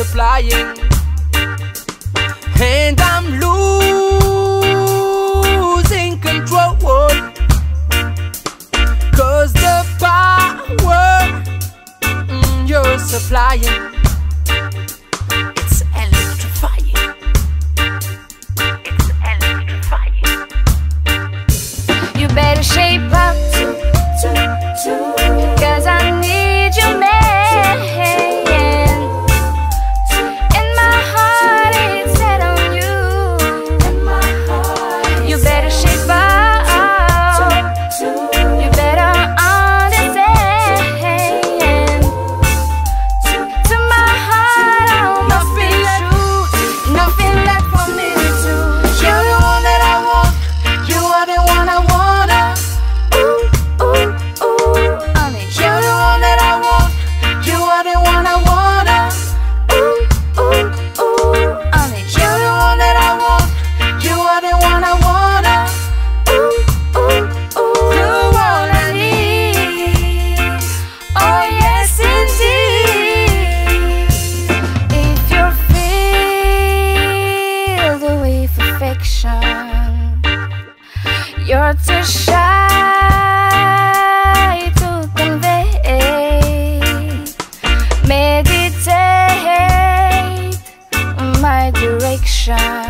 supplying, and I'm losing control, 'cause the power you're supplying, it's electrifying. It's electrifying. You better shape up, 'cause I need you, man. And my heart is set on you. You better shape up. You better understand. To my heart, I must be true. Nothing left for me to do. You're the one that I want. You are the one I wanna. Ooh, ooh, ooh, honey. You're the one that I want. You are the one I wanna. Ooh, ooh, ooh, honey. You're the one that I want. You are the one I wanna. Ooh, ooh, ooh, the one I need. Oh yes, indeed. If you're filled with affection, you're too shy to convey. Meditate my direction.